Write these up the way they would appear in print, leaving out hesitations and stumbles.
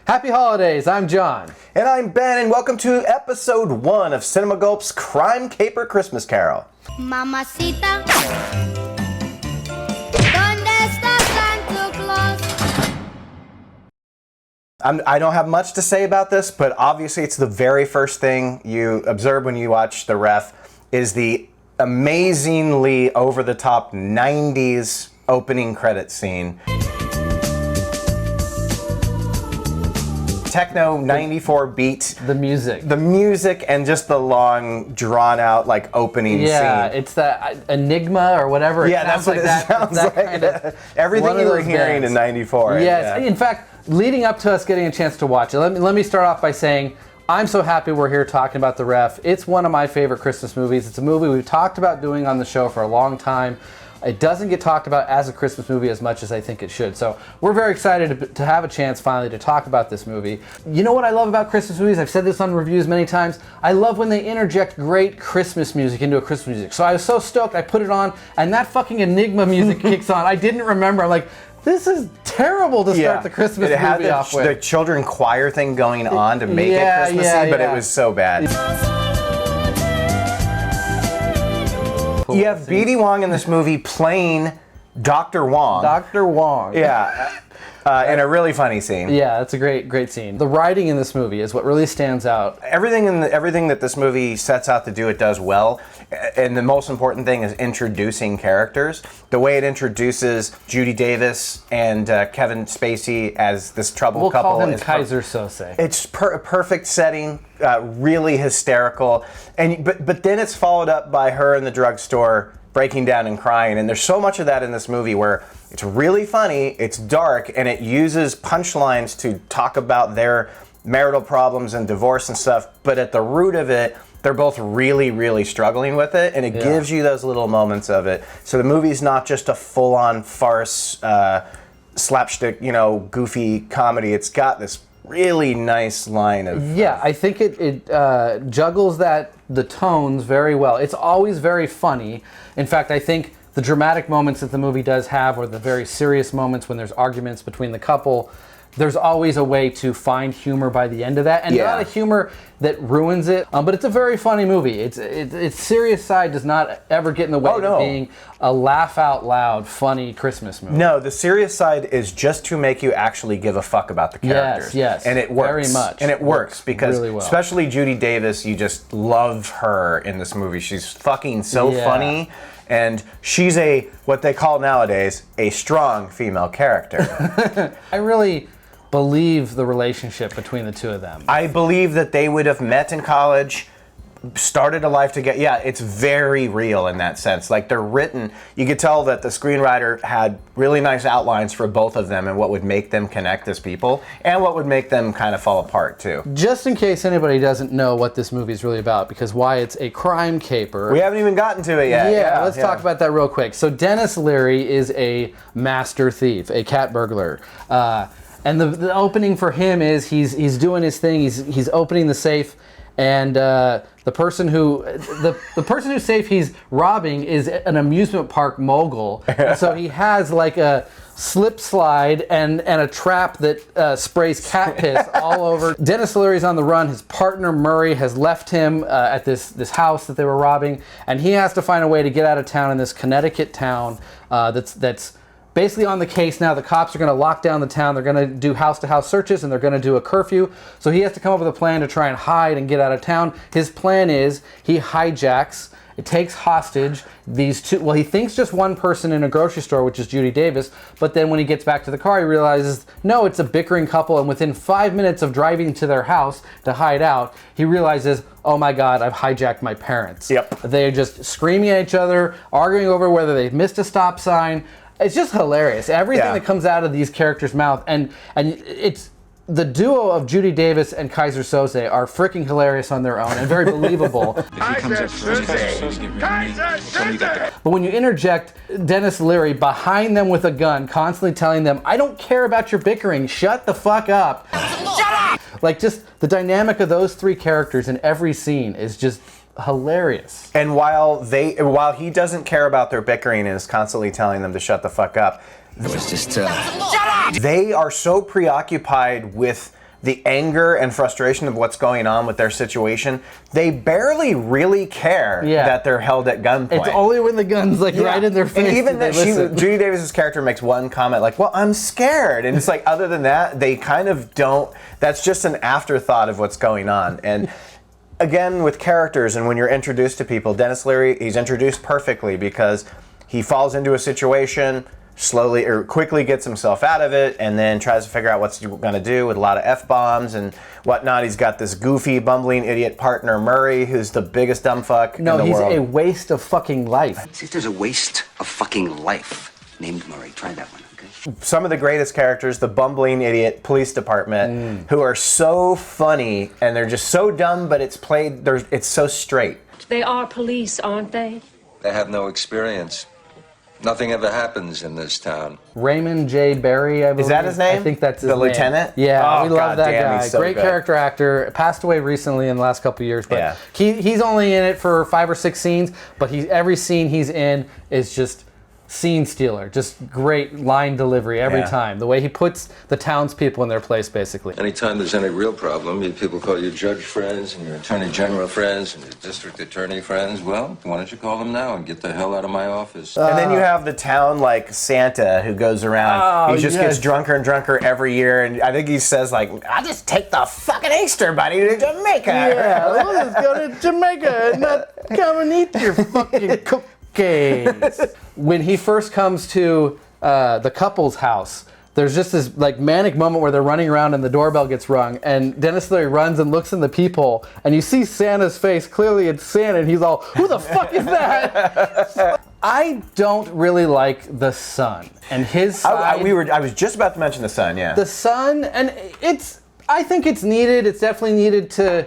Happy holidays, I'm John. And I'm Ben, and welcome to episode 1 of Cinema Gulp's Crime Caper Christmas Carol. Mamacita, ¿dónde está Santa Claus? I don't have much to say about this, but obviously it's the very first thing you observe when you watch The Ref is the amazingly over-the-top 90s opening credit scene. Techno 94 beat. The music. The music and just the long, drawn-out, like, opening scene. Yeah, it's that Enigma or whatever. Yeah, that's what it sounds like. Kind of, everything you were hearing in 94. Yes, in fact, leading up to us getting a chance to watch it, let me start off by saying, I'm so happy we're here talking about The Ref. It's one of my favorite Christmas movies. It's a movie we've talked about doing on the show for a long time. It doesn't get talked about as a Christmas movie as much as I think it should. So we're very excited to have a chance finally to talk about this movie. You know what I love about Christmas movies? I've said this on reviews many times. I love when they interject great Christmas music into a Christmas music. So I was so stoked, I put it on, and that fucking Enigma music kicks on. I didn't remember. I'm like, this is terrible to start the Christmas movie off with. The children choir thing going on to make it Christmassy, but it was so bad. You have B.D. Wong in this movie playing Dr. Wong. Dr. Wong. Yeah. In a really funny scene. Yeah, that's a great scene. The writing in this movie is what really stands out. Everything that this movie sets out to do, it does well. And the most important thing is introducing characters. The way it introduces Judy Davis and Kevin Spacey as this troubled couple. We'll call him Kaiser Sose. It's a perfect setting, really hysterical. But then it's followed up by her in the drugstore breaking down and crying, and there's so much of that in this movie where it's really funny, it's dark, and it uses punchlines to talk about their marital problems and divorce and stuff, but at the root of it, they're both really, really struggling with it, and it gives you those little moments of it. So the movie's not just a full-on farce, slapstick, goofy comedy. It's got this really nice line of... Yeah, I think it juggles the tones very well. It's always very funny. In fact, I think the dramatic moments that the movie does have, or the very serious moments when there's arguments between the couple, there's always a way to find humor by the end of that, and not a humor that ruins it. But it's a very funny movie. Its serious side does not ever get in the way of being a laugh out loud, funny Christmas movie. No, the serious side is just to make you actually give a fuck about the characters. Yes, and it works very much. And it works because, really well. Especially Judy Davis, you just love her in this movie. She's fucking so funny. And she's what they call nowadays, a strong female character. I really believe the relationship between the two of them. I believe that they would have met in college, started a life together. Yeah, it's very real in that sense. Like, they're written, you could tell that the screenwriter had really nice outlines for both of them and what would make them connect as people and what would make them kind of fall apart too. Just in case anybody doesn't know what this movie is really about, because why it's a crime caper. We haven't even gotten to it yet. Yeah, let's talk about that real quick. So Dennis Leary is a master thief, a cat burglar. And the opening for him is he's doing his thing. He's opening the safe, and the person whose safe he's robbing is an amusement park mogul. So he has like a slip slide and a trap that sprays cat piss all over. Dennis Leary's on the run. His partner Murray has left him at this house that they were robbing, and he has to find a way to get out of town in this Connecticut town that's basically on the case now. The cops are going to lock down the town. They're going to do house-to-house searches, and they're going to do a curfew. So he has to come up with a plan to try and hide and get out of town. His plan is he hijacks, it takes hostage these two. Well, he thinks just one person in a grocery store, which is Judy Davis. But then when he gets back to the car, he realizes, no, it's a bickering couple. And within 5 minutes of driving to their house to hide out, he realizes, oh my God, I've hijacked my parents. Yep. They're just screaming at each other, arguing over whether they've missed a stop sign. It's just hilarious. Everything that comes out of these characters' mouth, and it's the duo of Judy Davis and Kaiser Sose are freaking hilarious on their own and very believable. Kaiser Sose! Kaiser Sose! But when you interject Dennis Leary behind them with a gun, constantly telling them, I don't care about your bickering, shut the fuck up. Shut up! Like, just the dynamic of those three characters in every scene is just hilarious. And while he doesn't care about their bickering and is constantly telling them to shut the fuck up, It was just, Shut up! They are so preoccupied with the anger and frustration of what's going on with their situation, they barely really care that they're held at gunpoint. It's only when the gun's like right in their face. And even that Judy Davis's character makes one comment like, well, I'm scared. And it's like, other than that, they kind of don't, that's just an afterthought of what's going on. And again, with characters and when you're introduced to people, Dennis Leary, he's introduced perfectly because he falls into a situation, slowly or quickly gets himself out of it, and then tries to figure out what's going to do with a lot of F-bombs and whatnot. He's got this goofy, bumbling idiot partner, Murray, who's the biggest dumb fuck in the world. No, he's a waste of fucking life. See if there's a waste of fucking life named Murray. Try that one, okay? Some of the greatest characters, the bumbling idiot police department, who are so funny, and they're just so dumb, but it's played, it's so straight. They are police, aren't they? They have no experience. Nothing ever happens in this town. Raymond J. Barry, I believe. Is that his name? I think that's his the name. lieutenant? Yeah, we love God that damn, guy. he's so Great good. character actor. Passed away recently in the last couple of years, but Yeah. he's only in it for 5 or 6 scenes, but every scene he's in is just scene stealer. Just great line delivery every time. The way he puts the townspeople in their place, basically. Anytime there's any real problem, people call your judge friends and your attorney general friends and your district attorney friends. Well, why don't you call them now and get the hell out of my office? And then you have the town like Santa who goes around. He just gets drunker and drunker every year, and I think he says like, "I'll just take the fucking Easter bunny to Jamaica." Yeah, we'll just go to Jamaica and not come and eat your fucking cookies. When he first comes to the couple's house, there's just this like manic moment where they're running around and the doorbell gets rung, and Dennis Leary runs and looks in the peephole, and you see Santa's face. Clearly it's Santa, and he's all, "Who the fuck is that?" I don't really like the son and his side. I was just about to mention the son. Yeah, The son, and I think it's needed. It's definitely needed to,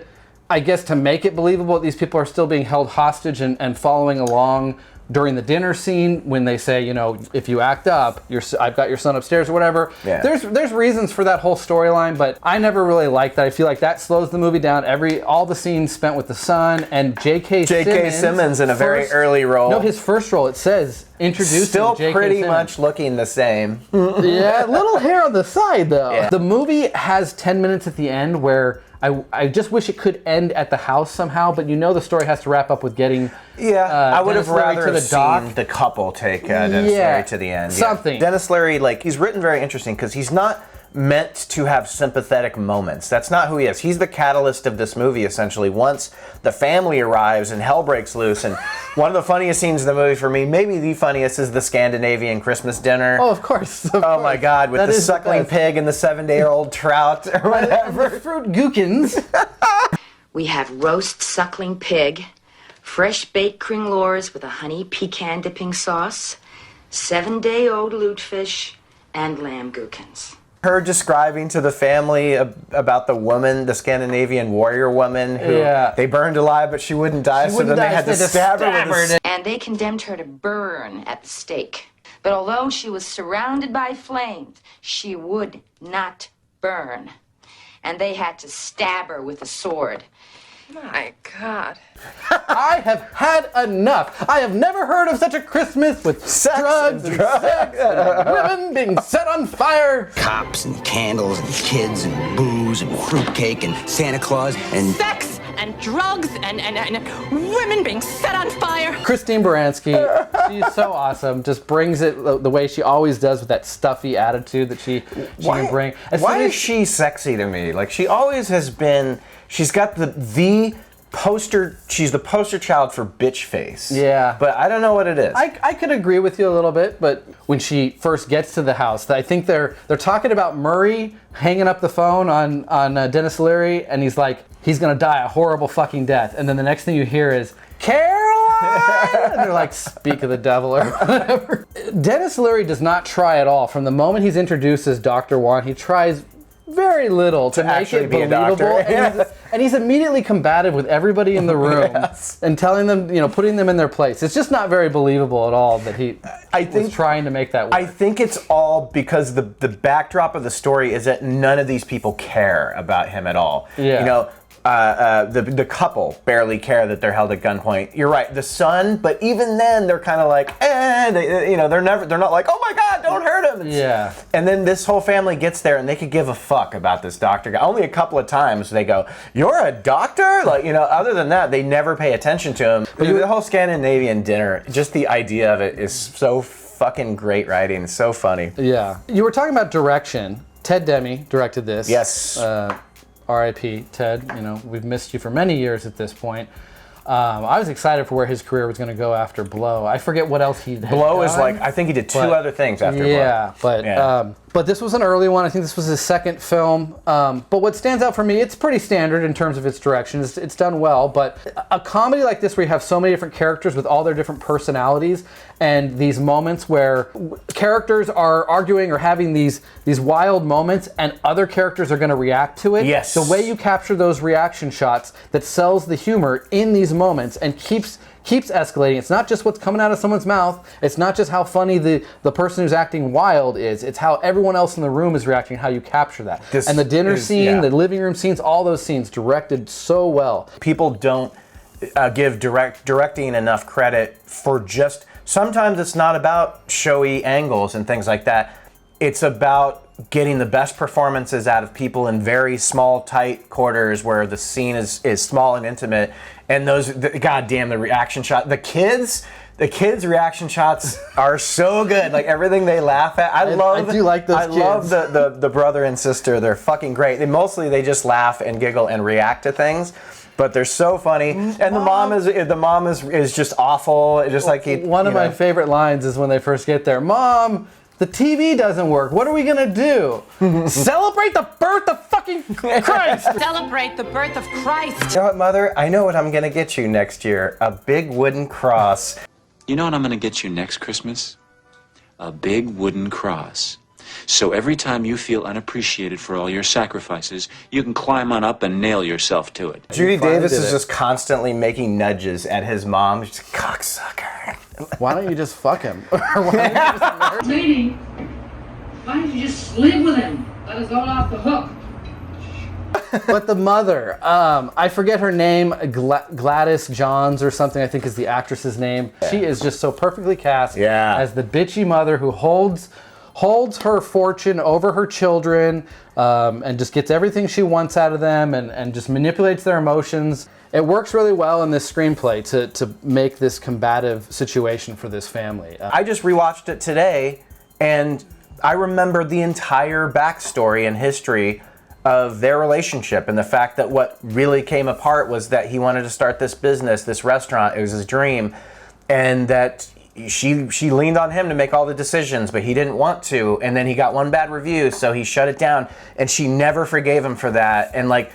I guess, to make it believable that these people are still being held hostage and following along during the dinner scene when they say, you know, if you act up, I've got your son upstairs or whatever. Yeah. There's reasons for that whole storyline, but I never really liked that. I feel like that slows the movie down. All the scenes spent with the son and J.K. Simmons in a very early role. No, his first role, it says introducing still J.K. pretty Simmons. much looking the same. Yeah, little hair on the side though. Yeah. The movie has 10 minutes at the end where I just wish it could end at the house somehow, but you know the story has to wrap up with getting I would Dennis have Leary rather to the dock. seen the couple take Dennis Leary to the end. Something. Yeah. Dennis Leary, like, he's written very interesting because he's not meant to have sympathetic moments. That's not who he is. He's the catalyst of this movie, essentially. Once the family arrives and hell breaks loose, and one of the funniest scenes in the movie for me, maybe the funniest, is the Scandinavian Christmas dinner. Oh, of course. Oh my God, with the suckling pig and the 7-day-old trout or whatever. The fruit gookins. We have roast suckling pig, fresh baked kringlores with a honey pecan dipping sauce, 7-day-old lutefish, and lamb gookins. Her describing to the family about the woman, the Scandinavian warrior woman, who they burned alive, but she wouldn't die, so then they had to stab her with a... And they condemned her to burn at the stake. But although she was surrounded by flames, she would not burn. And they had to stab her with a sword. My God. I have had enough. I have never heard of such a Christmas with drugs and sex and women being set on fire. Cops and candles and kids and booze and fruitcake and Santa Claus and... Sex and drugs and women being set on fire. Christine Baranski, she's so awesome. Just brings it the way she always does with that stuffy attitude that she can bring. Why is she sexy to me? Like, she always has been... She's got the poster. She's the poster child for bitch face. Yeah. But I don't know what it is. I could agree with you a little bit, but when she first gets to the house, I think they're talking about Murray hanging up the phone on Dennis Leary, and he's like, he's gonna die a horrible fucking death. And then the next thing you hear is, Caroline! And they're like, speak of the devil or whatever. Dennis Leary does not try at all. From the moment he's introduced as Dr. Juan, he tries very little to make actually it be a believable. doctor. And he's immediately combative with everybody in the room and telling them, putting them in their place. It's just not very believable at all that he was trying to make that work. I think it's all because the backdrop of the story is that none of these people care about him at all. Yeah. the couple barely care that they're held at gunpoint. You're right, the son, but even then they're kind of like, they're not like, oh my God, don't hurt him. Yeah. And then this whole family gets there and they could give a fuck about this doctor guy. Only a couple of times they go, you're a doctor? Like, other than that, they never pay attention to him. But the whole Scandinavian dinner, just the idea of it is so fucking great writing. It's so funny. Yeah. You were talking about direction. Ted Demme directed this. Yes. R.I.P. Ted. We've missed you for many years at this point. I was excited for where his career was going to go after Blow. I forget what else he had Blow is done, I think he did two other things after Blow. But this was an early one. I think this was his second film. But what stands out for me, it's pretty standard in terms of its direction. It's done well, but a comedy like this where you have so many different characters with all their different personalities and these moments where characters are arguing or having these wild moments and other characters are going to react to it. Yes. The way you capture those reaction shots that sells the humor in these moments and keeps escalating. It's not just what's coming out of someone's mouth. It's not just how funny the person who's acting wild is. It's how everyone else in the room is reacting, how you capture that. And the dinner scene, the living room scenes, all those scenes directed so well. People don't give directing enough credit for just... Sometimes it's not about showy angles and things like that. It's about getting the best performances out of people in very small, tight quarters where the scene is small and intimate. And the reaction shot. The kids' reaction shots are so good. Like everything they laugh at. I do like those kids. I love the brother and sister. They're fucking great. They just laugh and giggle and react to things. But they're so funny, and the mom is just awful. Just like one of my favorite lines is when they first get there. Mom, the TV doesn't work. What are we gonna do? Celebrate the birth of fucking Christ. Celebrate the birth of Christ. You know what, Mother? I know what I'm gonna get you next year. A big wooden cross. You know what I'm gonna get you next Christmas? A big wooden cross. So every time you feel unappreciated for all your sacrifices, you can climb on up and nail yourself to it. Judy Davis is just constantly making nudges at his mom. She's a cocksucker. Why don't you just fuck him? Lady, why don't you just live with him? Let us all off the hook. But the mother, I forget her name, Gladys Johns or something, I think is the actress's name. Yeah. She is just so perfectly cast as the bitchy mother who holds her fortune over her children and just gets everything she wants out of them and just manipulates their emotions. It works really well in this screenplay to make this combative situation for this family. I just rewatched it today and I remember the entire backstory and history of their relationship and the fact that what really came apart was that he wanted to start this business, this restaurant. It was his dream, and that she leaned on him to make all the decisions, but he didn't want to, and then he got one bad review, so he shut it down, and she never forgave him for that. And like,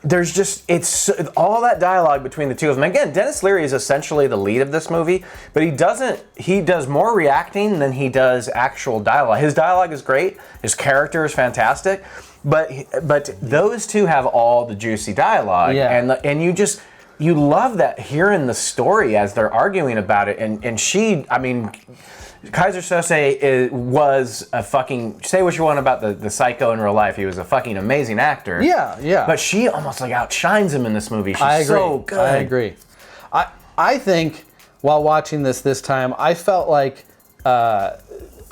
there's just, it's all that dialogue between the two of them. Again, Dennis Leary is essentially the lead of this movie, but he does more reacting than he does actual dialogue. His dialogue is great, his character is fantastic, but those two have all the juicy dialogue, and you love that, hearing the story as they're arguing about it. And she, I mean, Kaiser Sose was a fucking, say what you want about the psycho in real life, he was a fucking amazing actor. Yeah. But she almost like outshines him in this movie. She's so good. I agree. I think while watching this time, I felt like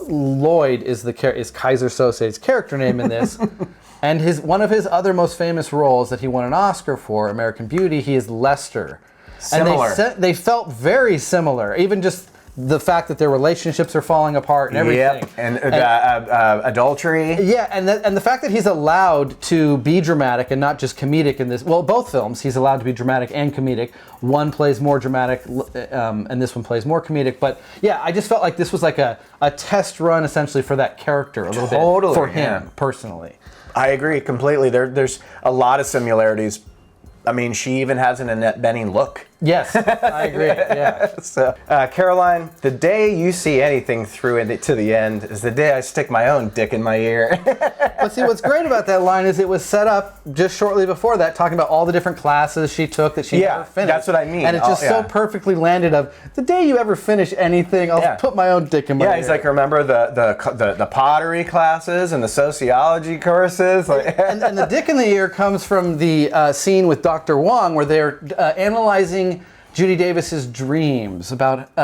Lloyd is Kaiser Sose's character name in this. And one of his other most famous roles that he won an Oscar for, American Beauty, he is Lester. Similar. And they felt very similar, even just the fact that their relationships are falling apart and everything. Yep, and adultery. Yeah, and the fact that he's allowed to be dramatic and not just comedic in this. Well, both films, he's allowed to be dramatic and comedic. One plays more dramatic, and this one plays more comedic. But yeah, I just felt like this was like a test run, essentially, for that character a little bit for him personally. I agree completely. There's a lot of similarities. I mean, she even has an Annette Bening look Yes, I agree. Yeah. So, Caroline, the day you see anything through it to the end is the day I stick my own dick in my ear. But see, what's great about that line is it was set up just shortly before that, talking about all the different classes she took that she never finished. That's what I mean. And it just so perfectly landed of, the day you ever finish anything, I'll put my own dick in my ear. Yeah, he's like, remember the pottery classes and the sociology courses? Like, and the dick in the ear comes from the scene with Dr. Wong where they're analyzing Judy Davis's dreams about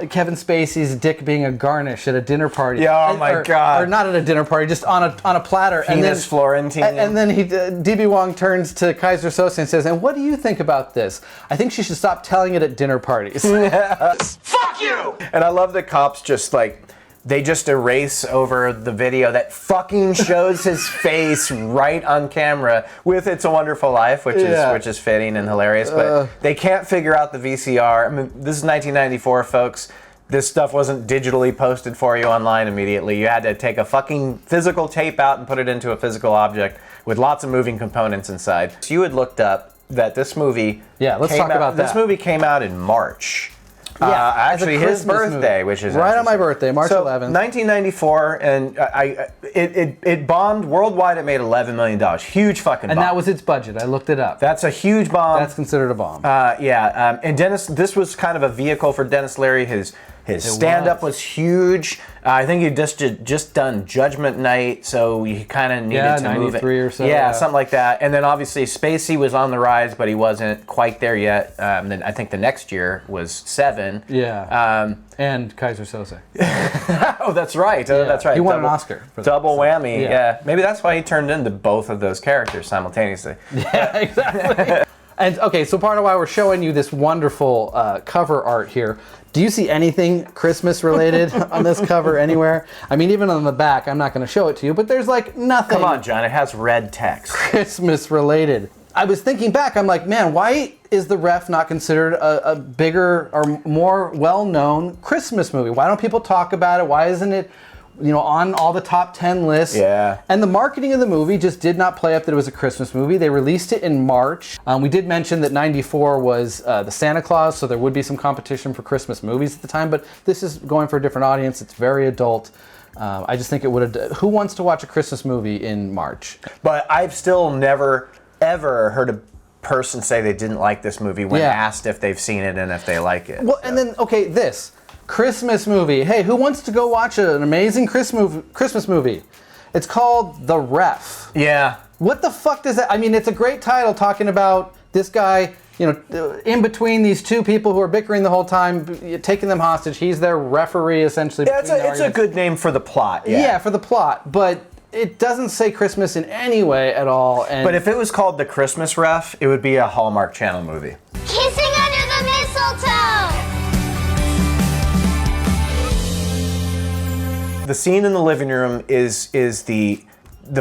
Kevin Spacey's dick being a garnish at a dinner party. Yeah, oh my God. Or not at a dinner party, just on a platter. Penis Florentine. And then D.B. Wong turns to Kaiser Sose and says, and what do you think about this? I think she should stop telling it at dinner parties. Fuck you! And I love the cops just like, they just erase over the video that fucking shows his face right on camera with "It's a Wonderful Life," which is fitting and hilarious. But they can't figure out the VCR. I mean, this is 1994, folks. This stuff wasn't digitally posted for you online immediately. You had to take a fucking physical tape out and put it into a physical object with lots of moving components inside. So you had looked up that this movie. Yeah, let's talk about that. This movie came out in March. Actually, his birthday, which is right on my birthday, March 11th. 1994, and it bombed worldwide. It made $11 million. Huge fucking bomb. And that was its budget. I looked it up. That's a huge bomb. That's considered a bomb. And this was kind of a vehicle for Dennis Leary. His stand-up was huge. I think he'd just done Judgment Night, so he kind of needed to move it. 93 or so. Yeah, something like that. And then obviously Spacey was on the rise, but he wasn't quite there yet. Then I think the next year was Seven. Yeah. And Kaiser Sose. Oh, that's right. Yeah. That's right. He won an Oscar. For that, double whammy. Yeah. Yeah. Maybe that's why he turned into both of those characters simultaneously. Yeah, exactly. And okay, so part of why we're showing you this wonderful cover art here, do you see anything Christmas related on this cover anywhere? I mean, even on the back, I'm not going to show it to you, but there's like nothing. Come on, John, it has red text. Christmas related. I was thinking back, I'm like, man, why is The Ref not considered a bigger or more well-known Christmas movie? Why don't people talk about it? Why isn't it, on all the top 10 lists? Yeah. And the marketing of the movie just did not play up that it was a Christmas movie. They released it in March. We did mention that 94 was the Santa Claus, so there would be some competition for Christmas movies at the time, but this is going for a different audience. It's very adult. I just think it would have... Who wants to watch a Christmas movie in March? But I've still never, ever heard a person say they didn't like this movie when asked if they've seen it and if they like it. Well, and then, okay, this... Christmas movie. Hey, who wants to go watch an amazing Christmas movie? It's called The Ref. Yeah. What the fuck does that... I mean, it's a great title talking about this guy, in between these two people who are bickering the whole time, taking them hostage. He's their referee, essentially. Yeah, it's a good name for the plot. Yeah, for the plot. But it doesn't say Christmas in any way at all. But if it was called The Christmas Ref, it would be a Hallmark Channel movie. Kissing under the mistletoe. The scene in the living room is the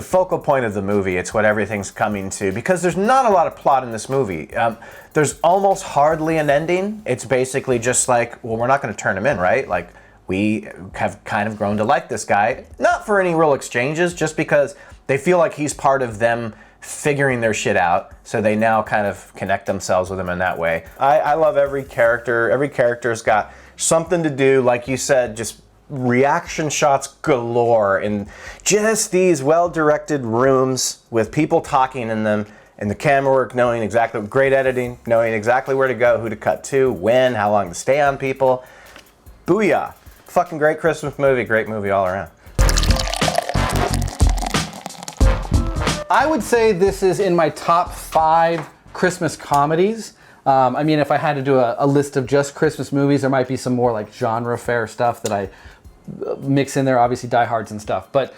focal point of the movie. It's what everything's coming to, because there's not a lot of plot in this movie. There's almost hardly an ending. It's basically just like, well, we're not going to turn him in, right? Like, we have kind of grown to like this guy, not for any real exchanges, just because they feel like he's part of them figuring their shit out, so they now kind of connect themselves with him in that way. I love every character. Every character's got something to do, like you said, just reaction shots galore in just these well-directed rooms with people talking in them, and the camera work knowing exactly, great editing, knowing exactly where to go, who to cut to, when, how long to stay on people. Booyah. Fucking great Christmas movie, great movie all around. I would say this is in my top 5 Christmas comedies. I mean, if I had to do a list of just Christmas movies, there might be some more like genre fare stuff that I mix in there, obviously Die Hards and stuff. But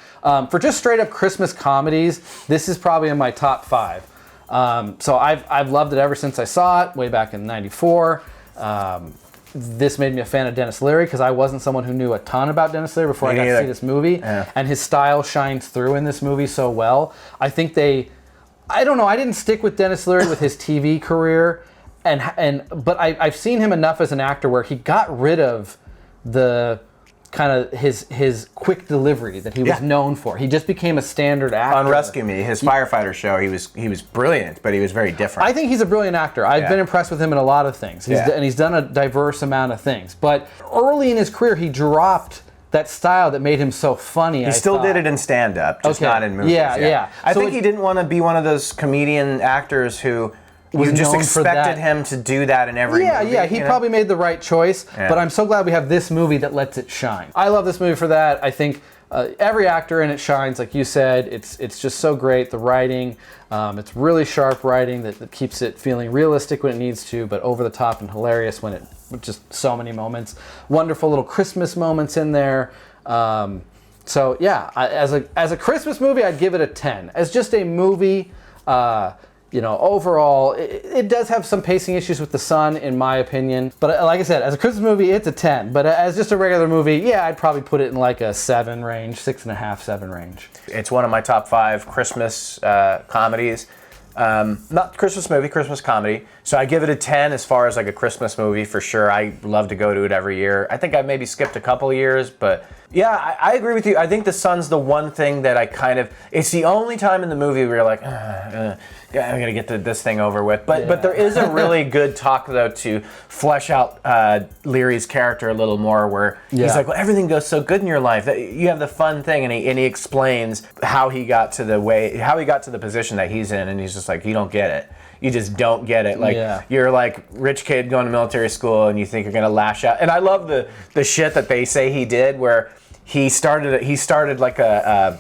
for just straight up Christmas comedies, this is probably in my top 5. So I've loved it ever since I saw it, way back in '94. This made me a fan of Dennis Leary because I wasn't someone who knew a ton about Dennis Leary before I got to see this movie. Yeah. And his style shines through in this movie so well. I think I don't know, I didn't stick with Dennis Leary with his TV career. But I've seen him enough as an actor where he got rid of the kind of his quick delivery that he was known for. He just became a standard actor. On Rescue Me, his firefighter show, he was brilliant, but he was very different. I think he's a brilliant actor. I've been impressed with him in a lot of things. And he's done a diverse amount of things. But early in his career, he dropped that style that made him so funny. He still did it in stand-up, just not in movies. Yeah. I think he didn't want to be one of those comedian actors who you just expected him to do that in every movie. Yeah, he probably made the right choice, but I'm so glad we have this movie that lets it shine. I love this movie for that. I think every actor in it shines, like you said. It's just so great. The writing, it's really sharp writing that keeps it feeling realistic when it needs to, but over the top and hilarious when it, just so many moments. Wonderful little Christmas moments in there. So yeah, as a Christmas movie, I'd give it a 10. As just a movie, overall, it does have some pacing issues with the son, in my opinion. But like I said, as a Christmas movie, it's a 10. But as just a regular movie, I'd probably put it in like a 7 range, 6.5, 7 range. It's one of my top 5 Christmas comedies. Not Christmas movie, Christmas comedy. So I give it a 10 as far as like a Christmas movie for sure. I love to go to it every year. I think I maybe skipped a couple of years, but yeah, I agree with you. I think the son's the one thing that it's the only time in the movie where you're like, I'm gonna get this thing over with. But there is a really good talk though to flesh out Leary's character a little more, where he's like, well, everything goes so good in your life that you have the fun thing, and he explains how he got to the position that he's in, and he's just like, you don't get it. You just don't get it. Like you're like rich kid going to military school, and you think you're gonna lash out. And I love the shit that they say he did, where he started like a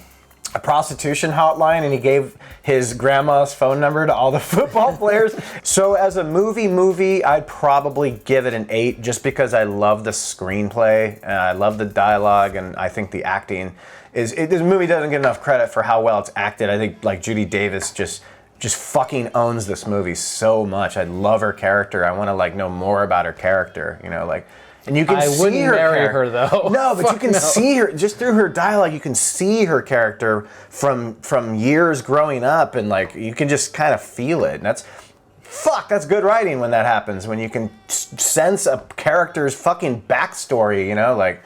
prostitution hotline, and he gave his grandma's phone number to all the football players. So as a movie, I'd probably give it an 8, just because I love the screenplay, and I love the dialogue, and I think the acting this movie doesn't get enough credit for how well it's acted. I think like Judy Davis just fucking owns this movie so much. I love her character. I want to like know more about her character, and you can see her. I wouldn't marry her though. No, but you can see her just through her dialogue. You can see her character from years growing up, and like you can just kind of feel it. And that's good writing when that happens. When you can sense a character's fucking backstory.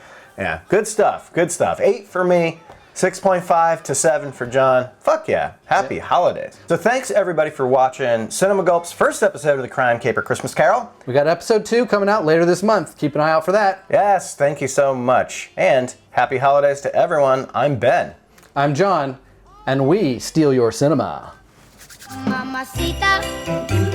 Good stuff. Good stuff. 8 for me. 6.5 to 7 for John. Fuck yeah. Happy holidays. So thanks everybody for watching Cinema Gulp's first episode of the Crime Caper Christmas Carol. We got episode 2 coming out later this month. Keep an eye out for that. Yes, thank you so much. And happy holidays to everyone. I'm Ben. I'm John. And we steal your cinema. Mamacita.